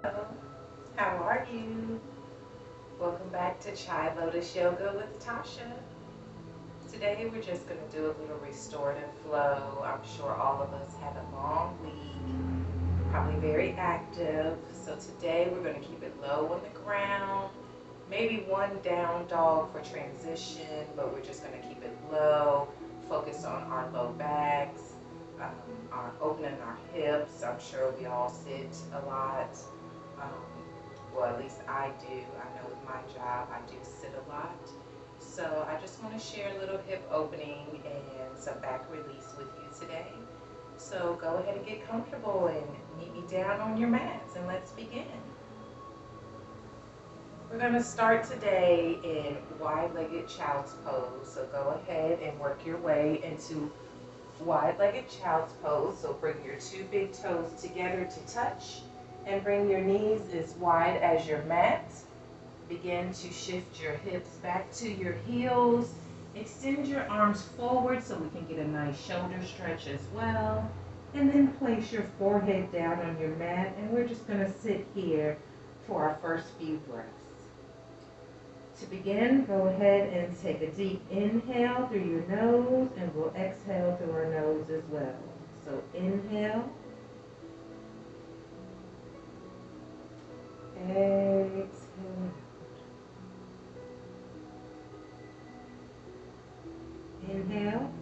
Hello, how are you? Welcome back to Chai Lotus Yoga with Tasha. Today we're just going to do a little restorative flow. I'm sure all of us had a long week, probably very active. So today we're going to keep it low on the ground. Maybe one down dog for transition, but we're just going to keep it low. Focus on our low backs, our opening our hips. I'm sure we all sit a lot. Um, well, at least I do. I know with my job, I do sit a lot. So I just want to share a little hip opening and some back release with you today. So go ahead and get comfortable and meet me down on your mats and let's begin. We're going to start today in wide-legged child's pose. So go ahead and work your way into wide-legged child's pose. So bring your two big toes together to touch and bring your knees as wide as your mat. Begin to shift your hips back to your heels. Extend your arms forward so we can get a nice shoulder stretch as well. And then place your forehead down on your mat, and we're just going to sit here for our first few breaths. To begin, go ahead and take a deep inhale through your nose, and we'll exhale through our nose as well. So inhale, exhale, inhale,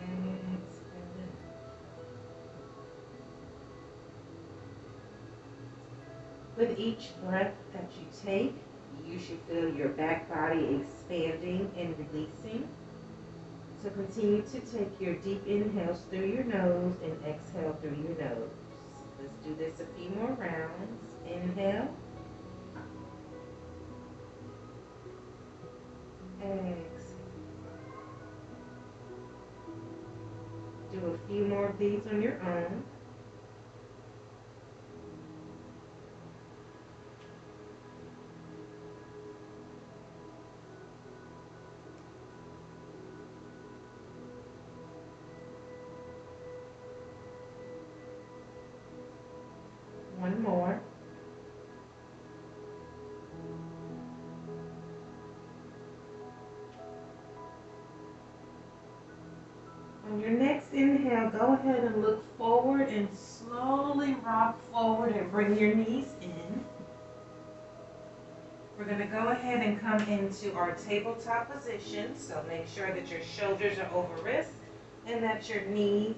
exhale. With each breath that you take, you should feel your back body expanding and releasing. So continue to take your deep inhales through your nose and exhale through your nose. Let's do this a few more rounds. Inhale, exhale. Do a few more of these on your own. One more. On your next inhale, go ahead and look forward and slowly rock forward and bring your knees in. We're going to go ahead and come into our tabletop position. So make sure that your shoulders are over wrists and that your knees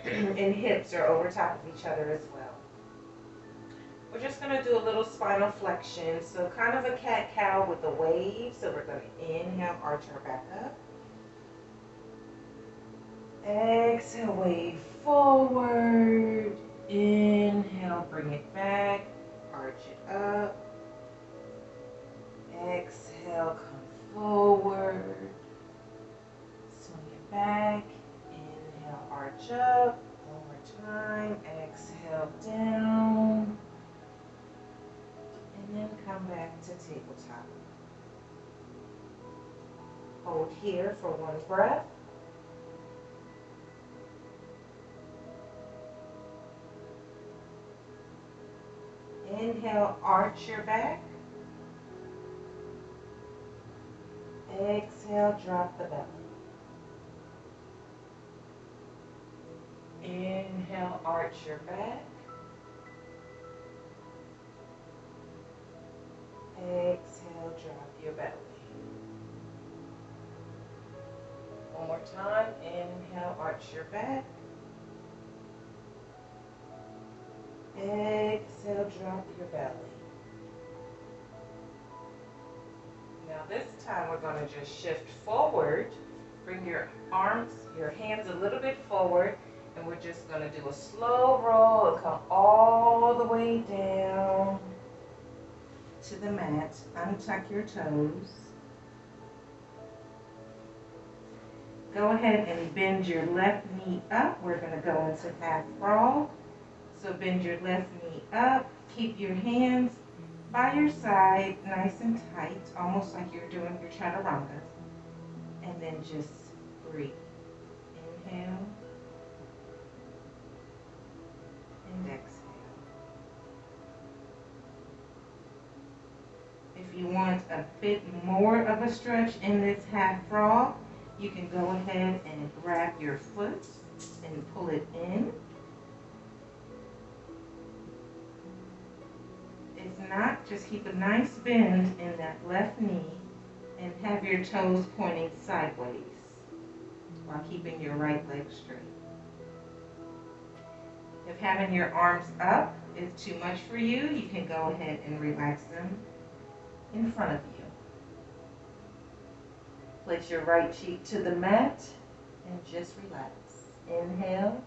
and hips are over top of each other as well. We're just going to do a little spinal flexion. So kind of a cat-cow with a wave. So we're going to inhale, arch our back up. Exhale, wave forward. Inhale, bring it back. Arch it up. Exhale, come forward. Swing it back. Inhale, arch up. One more time. Exhale, down. And then come back to tabletop. Hold here for one breath. Inhale, arch your back. Exhale, drop the belly. Inhale, arch your back. Exhale, drop your belly. One more time. Inhale, arch your back. Exhale, drop your belly. Now this time we're going to just shift forward. Bring your arms, your hands a little bit forward, and we're just going to do a slow roll and come all the way down to the mat. Untuck your toes. Go ahead and bend your left knee up. We're going to go into half frog. So bend your left knee up. Keep your hands by your side, nice and tight, almost like you're doing your chaturanga. And then just breathe. Inhale, a bit more of a stretch in this half frog, you can go ahead and grab your foot and pull it in. If not, just keep a nice bend in that left knee and have your toes pointing sideways while keeping your right leg straight. If having your arms up is too much for you, you can go ahead and relax them in front of you. Place your right cheek to the mat and just relax. Inhale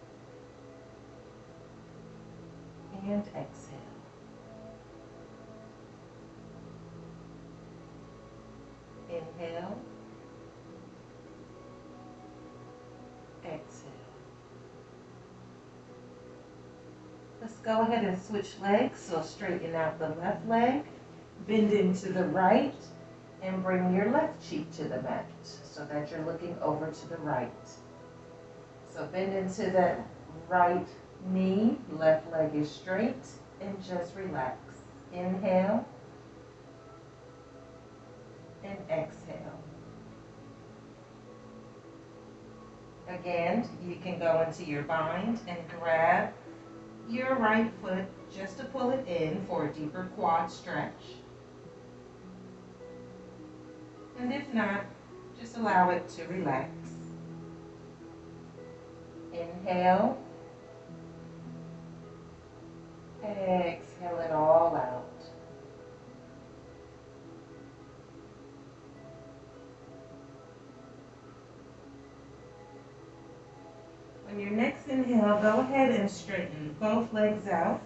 and exhale. Inhale, exhale. Let's go ahead and switch legs. So straighten out the left leg, bend into the right, and bring your left cheek to the mat so that you're looking over to the right. So bend into that right knee, left leg is straight, and just relax. Inhale and exhale. Again, you can go into your bind and grab your right foot just to pull it in for a deeper quad stretch. And if not, just allow it to relax. Inhale. Exhale it all out. On your next inhale, go ahead and straighten both legs out.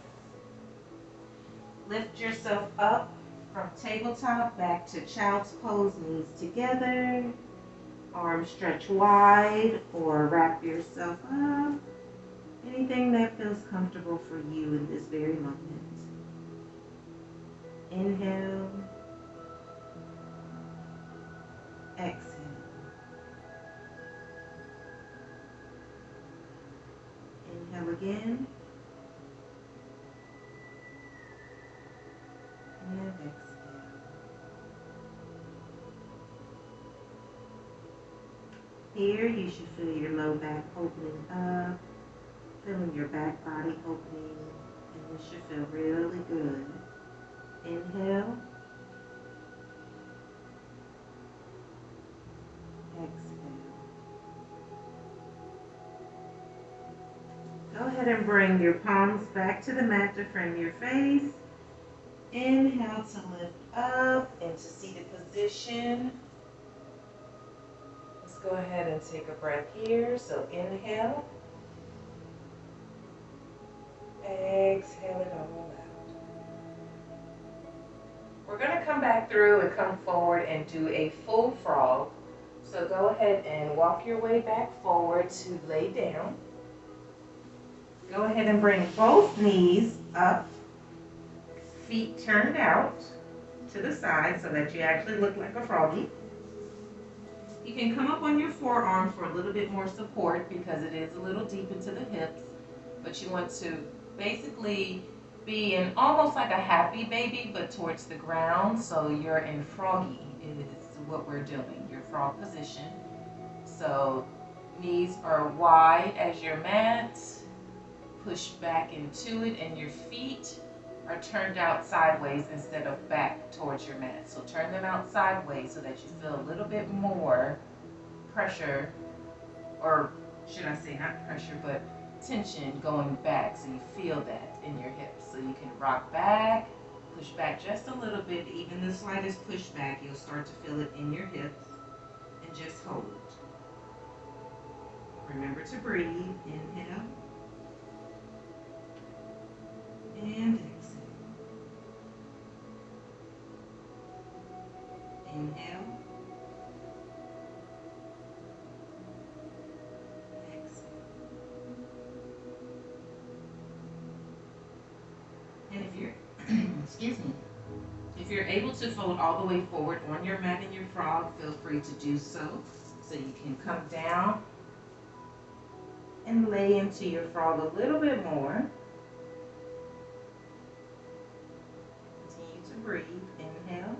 Lift yourself up from tabletop back to child's pose, knees together. Arms stretch wide or wrap yourself up. Anything that feels comfortable for you in this very moment. Inhale. Exhale. Inhale again. And exhale. Here you should feel your low back opening up, feeling your back body opening, and this should feel really good. Inhale. Exhale. Go ahead and bring your palms back to the mat to frame your face. Inhale to lift up into seated position. Let's go ahead and take a breath here. So inhale. Exhale it all out. We're going to come back through and come forward and do a full frog. So go ahead and walk your way back forward to lay down. Go ahead and bring both knees up, feet turned out to the side so that you actually look like a froggy. You can come up on your forearms for a little bit more support because it is a little deep into the hips, but you want to basically be in almost like a happy baby, but towards the ground. So you're in froggy is what we're doing, your frog position. So knees are wide as your mat. Push back into it, and your feet are turned out sideways instead of back towards your mat. So turn them out sideways so that you feel a little bit more pressure, or should I say not pressure, but tension going back, so you feel that in your hips. So you can rock back, push back just a little bit. Even the slightest push back, you'll start to feel it in your hips, and just hold. Remember to breathe. Inhale. And exhale. Inhale. Exhale. And if you're, excuse me, if you're able to fold all the way forward on your mat in your frog, feel free to do so. So you can come down and lay into your frog a little bit more. Breathe. Inhale.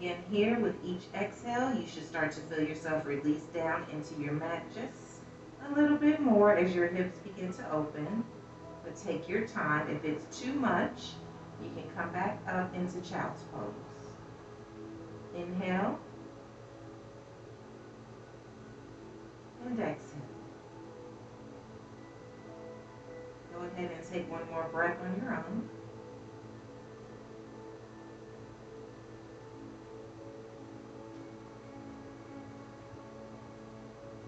begin here with each exhale, you should start to feel yourself release down into your mat just a little bit more as your hips begin to open. But take your time. If it's too much, you can come back up into child's pose. Inhale and exhale. Go ahead and take one more breath on your own.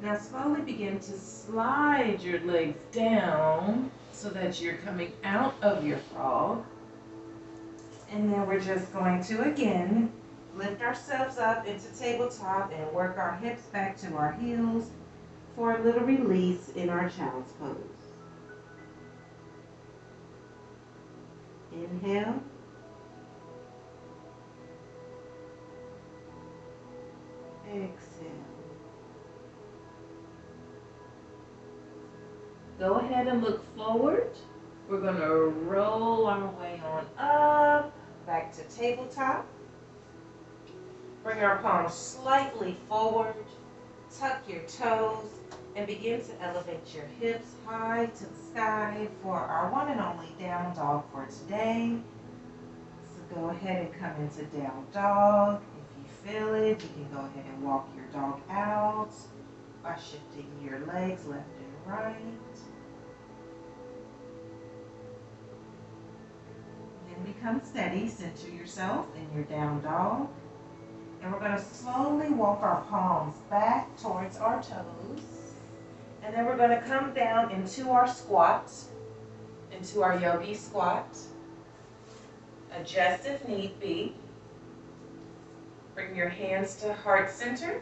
Now slowly begin to slide your legs down so that you're coming out of your frog. And then we're just going to, again, lift ourselves up into tabletop and work our hips back to our heels for a little release in our child's pose. Inhale. Exhale. Go ahead and look forward. We're going to roll our way on up, back to tabletop. Bring our palms slightly forward. Tuck your toes and begin to elevate your hips high to the sky for our one and only down dog for today. So go ahead and come into down dog. If you feel it, you can go ahead and walk your dog out by shifting your legs left and right. Then become steady, center yourself in your down dog. And we're going to slowly walk our palms back towards our toes. And then we're going to come down into our squat, into our yogi squat. Adjust if need be. Bring your hands to heart center.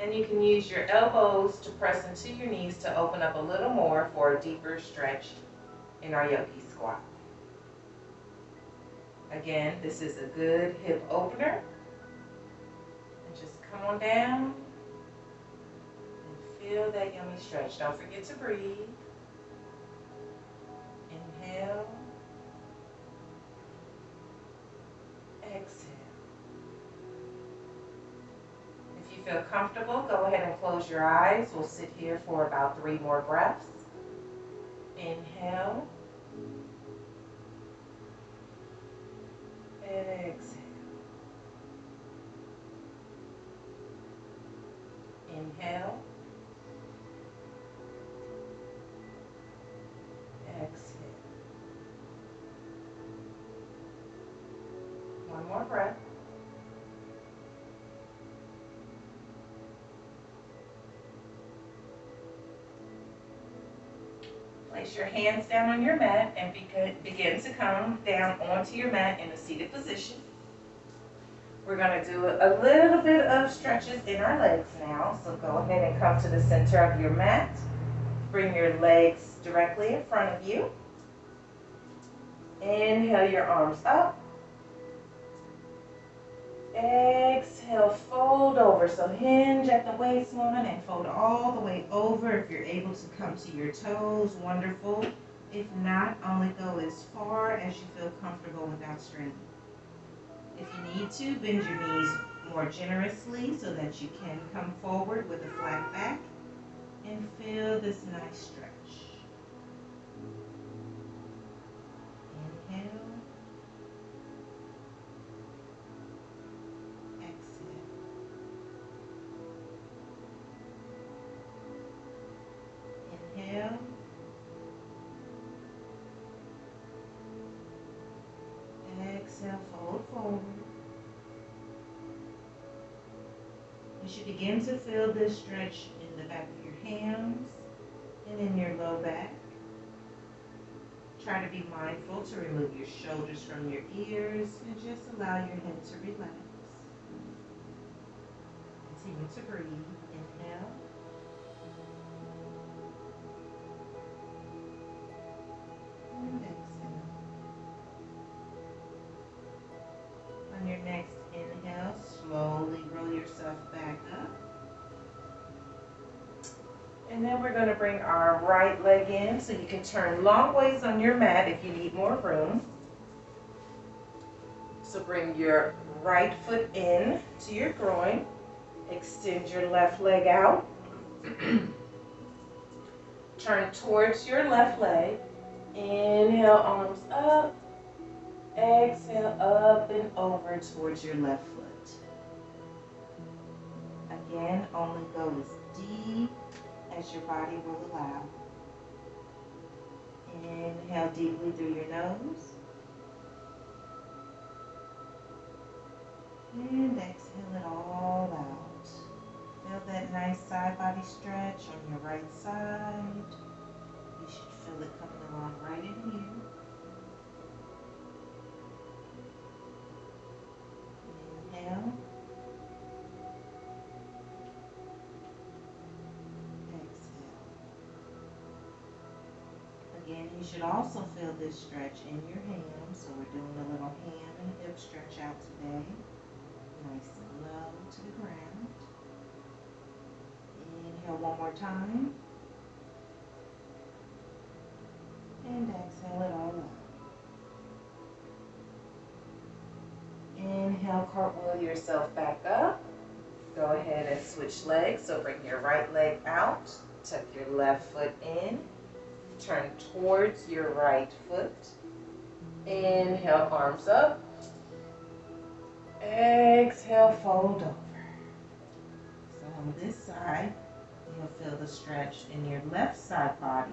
And you can use your elbows to press into your knees to open up a little more for a deeper stretch in our yogi squat. Again, this is a good hip opener. And just come on down and feel that yummy stretch. Don't forget to breathe. Inhale. Exhale. If you feel comfortable, go ahead and close your eyes. We'll sit here for about 3 more breaths. Inhale. Exhale. Inhale. Exhale. One more breath. Place your hands down on your mat and begin to come down onto your mat in a seated position. We're going to do a little bit of stretches in our legs now. So go ahead and come to the center of your mat. Bring your legs directly in front of you. Inhale your arms up. Exhale, fold over. So hinge at the waistline and fold all the way over. If you're able to come to your toes, wonderful. If not, only go as far as you feel comfortable without straining. If you need to, bend your knees more generously so that you can come forward with a flat back and feel this nice stretch. Inhale. Exhale. Inhale. Exhale, fold forward. You should begin to feel this stretch in the back of your hands and in your low back. Try to be mindful to remove your shoulders from your ears and just allow your head to relax. Continue to breathe. Inhale. And exhale. On your next inhale, slowly roll yourself back up. And then we're going to bring our right leg in so you can turn long ways on your mat if you need more room. So bring your right foot in to your groin. Extend your left leg out. Turn towards your left leg. Inhale, arms up. Exhale, up and over towards your left foot. Again, only go as deep as your body will allow. Inhale deeply through your nose. And exhale it all out. Feel that nice side body stretch on your right side. You should feel it coming along right in here. Inhale. Exhale. Again, you should also feel this stretch in your hams. So we're doing a little ham and hip stretch out today. Nice and low to the ground. Inhale one more time. And exhale it all out. Inhale, cartwheel yourself back up. Go ahead and switch legs. So bring your right leg out. Tuck your left foot in. Turn towards your right foot. Inhale, arms up. Exhale, fold over. So on this side, you'll feel the stretch in your left side body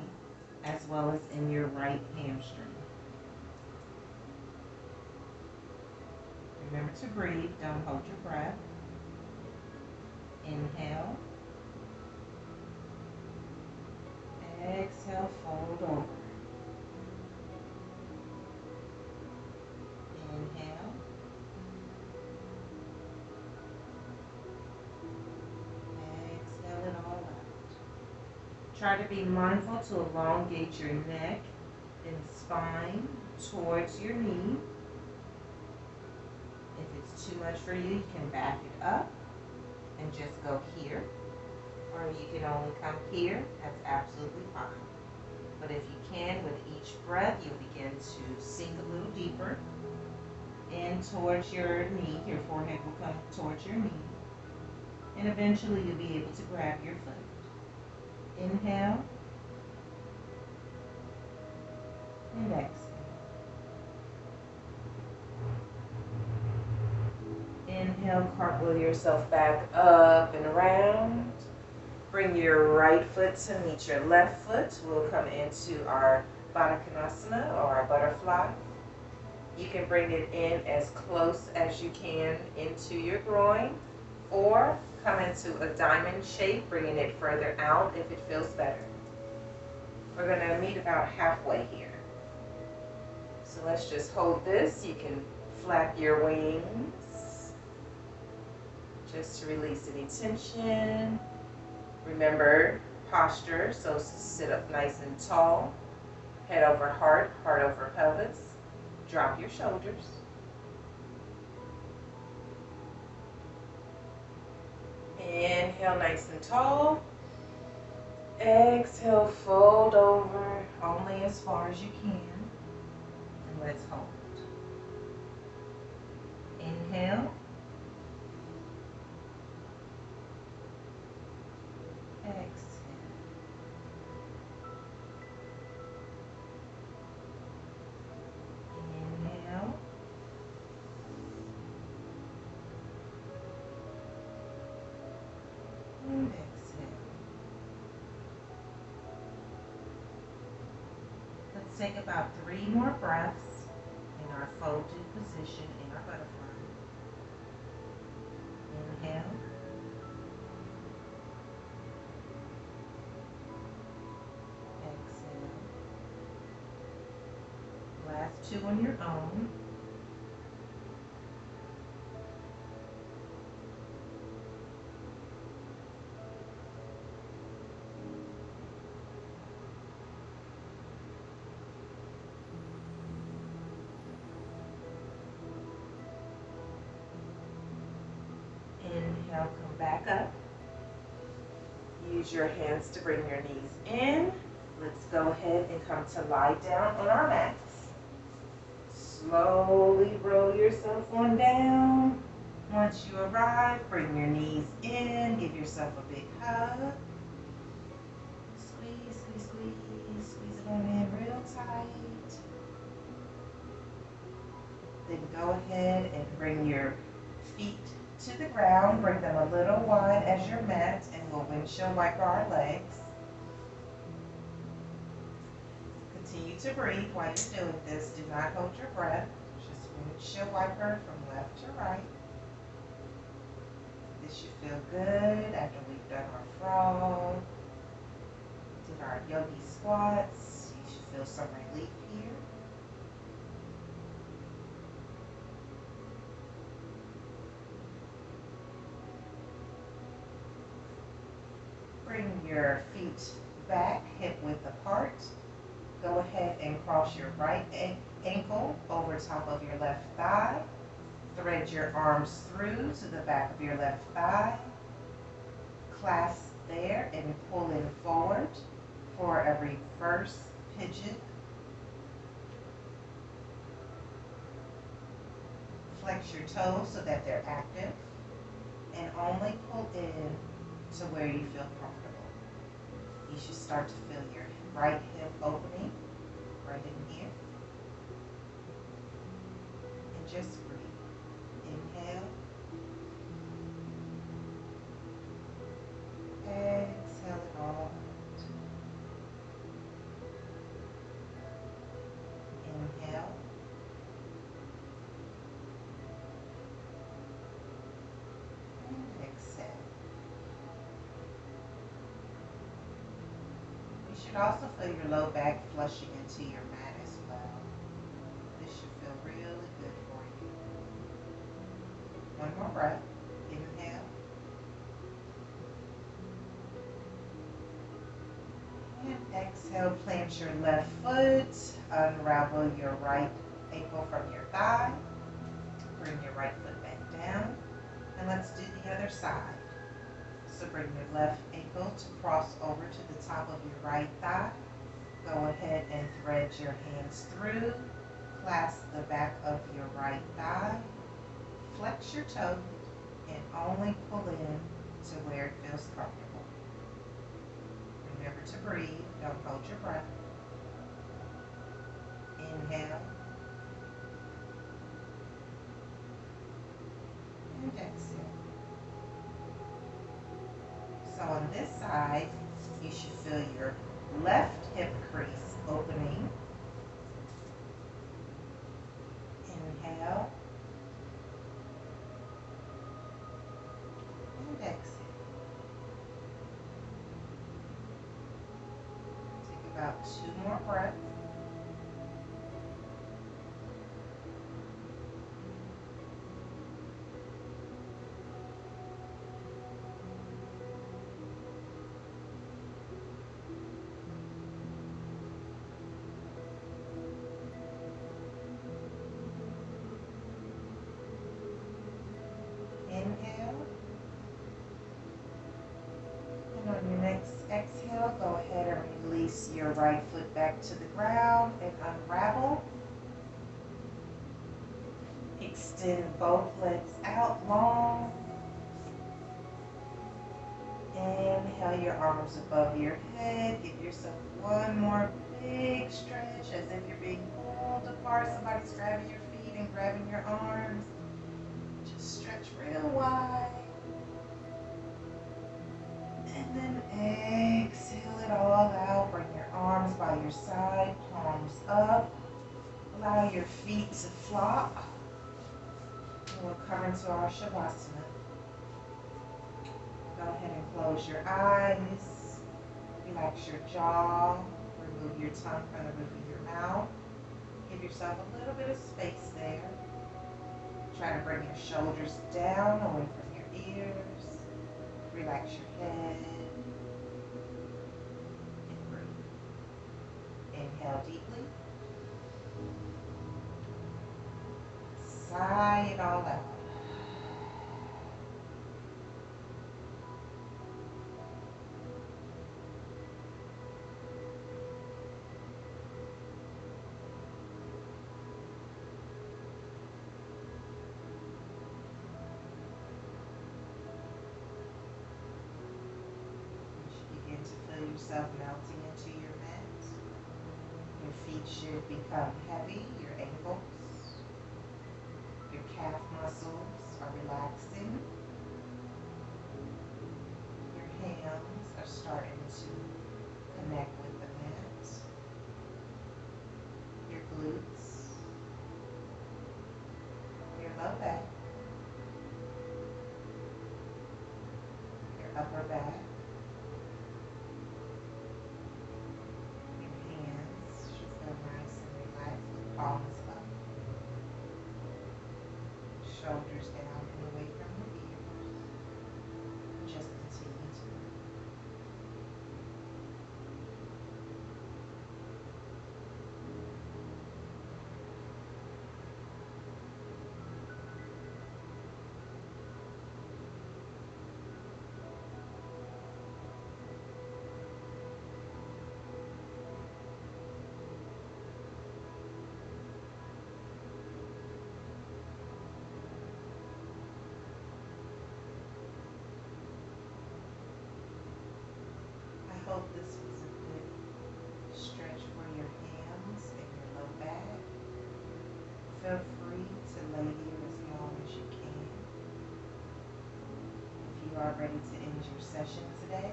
as well as in your right hamstring. Remember to breathe, don't hold your breath. Inhale. Exhale, fold over. Inhale. Exhale it all out. Try to be mindful to elongate your neck and spine towards your knee. If it's too much for you, you can back it up and just go here. Or you can only come here, that's absolutely fine. But if you can, with each breath, you'll begin to sink a little deeper in towards your knee. Your forehead will come towards your knee. And eventually you'll be able to grab your foot. Inhale. And exhale. Inhale, cartwheel yourself back up and around. Bring your right foot to meet your left foot. We'll come into our Baddha Konasana or our butterfly. You can bring it in as close as you can into your groin, or come into a diamond shape, bringing it further out if it feels better. We're going to meet about halfway here. So let's just hold this. You can flap your wings just to release any tension. Remember posture, so sit up nice and tall. Head over heart, heart over pelvis. Drop your shoulders. Inhale nice and tall. Exhale, fold over only as far as you can. And let's hold. Inhale. Exhale. Inhale. And exhale. Let's take about 3 more breaths in our folded position in our butterfly. Inhale. Last 2 on your own. Inhale, come back up. Use your hands to bring your knees in. Let's go ahead and come to lie down on our mats. slowly roll yourself on down. Once you arrive, bring your knees in, give yourself a big hug. Squeeze, squeeze, squeeze, squeeze it on in real tight. Then go ahead and bring your feet to the ground. Bring them a little wide as your mat, and we'll windshield wiper our legs. Continue to breathe while you're doing this. Do not hold your breath. Just windshield wiper from left to right. This should feel good after we've done our frog, did our yogi squats. You should feel some relief here. Bring your feet back, hip width apart. Go ahead and cross your right ankle over top of your left thigh. Thread your arms through to the back of your left thigh. Clasp there and pull in forward for a reverse pigeon. Flex your toes so that they're active and only pull in to where you feel comfortable. You should start to feel your right hip opening right in here. And just breathe. Inhale. Exhale it all out. Inhale. And exhale. You should also feel your low back flushing into your mat as well. This should feel really good for you. One more breath. Inhale. And exhale, plant your left foot, unravel your right ankle from your thigh, bring your right foot back down, and let's do the other side. So bring your left ankle to cross over to the top of your right thigh. Go ahead and thread your hands through, clasp the back of your right thigh, flex your toes, and only pull in to where it feels comfortable. Remember to breathe. Don't hold your breath. Inhale. And exhale. So on this side, you should feel your left hip crease opening. Inhale. And exhale. About 2 more breaths. Inhale. And on your next exhale, go ahead and release your right foot back to the ground and unravel. Extend both legs out long. Inhale your arms above your head. Give yourself one more big stretch as if you're being pulled apart. Somebody's grabbing your feet and grabbing your arms. Just stretch real wide. And then exhale it all out. Bring your arms by your side, palms up. Allow your feet to flop. And we'll come into our Shavasana. Go ahead and close your eyes. Relax your jaw. Remove your tongue from the roof of your mouth. Give yourself a little bit of space there. Try to bring your shoulders down away from your ears. Relax your head. And breathe. Inhale deeply. Sigh it all out. yourself melting into your mat. Your feet should become heavy, your ankles, your calf muscles are relaxing. Your hands are starting to connect with the mat. Your glutes, your low back, your upper back. Your hands should feel nice and relaxed with palms up. Shoulders down and away from your ears. Just continue to breathe. I hope this was a good stretch for your hands and your low back. Feel free to lay here as long as you can. If you are ready to end your session today,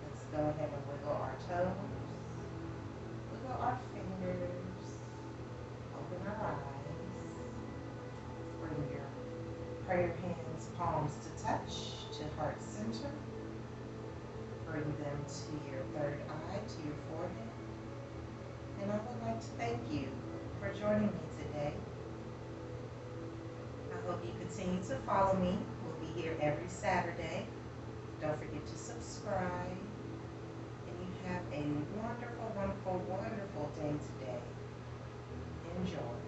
let's go ahead and wiggle our toes, wiggle our fingers, open our eyes, bring your prayer hands, palms to touch, to heart center. Bring them to your third eye, to your forehead. And I would like to thank you for joining me today. I hope you continue to follow me. We'll be here every Saturday. Don't forget to subscribe. And you have a wonderful, wonderful, wonderful day today. Enjoy.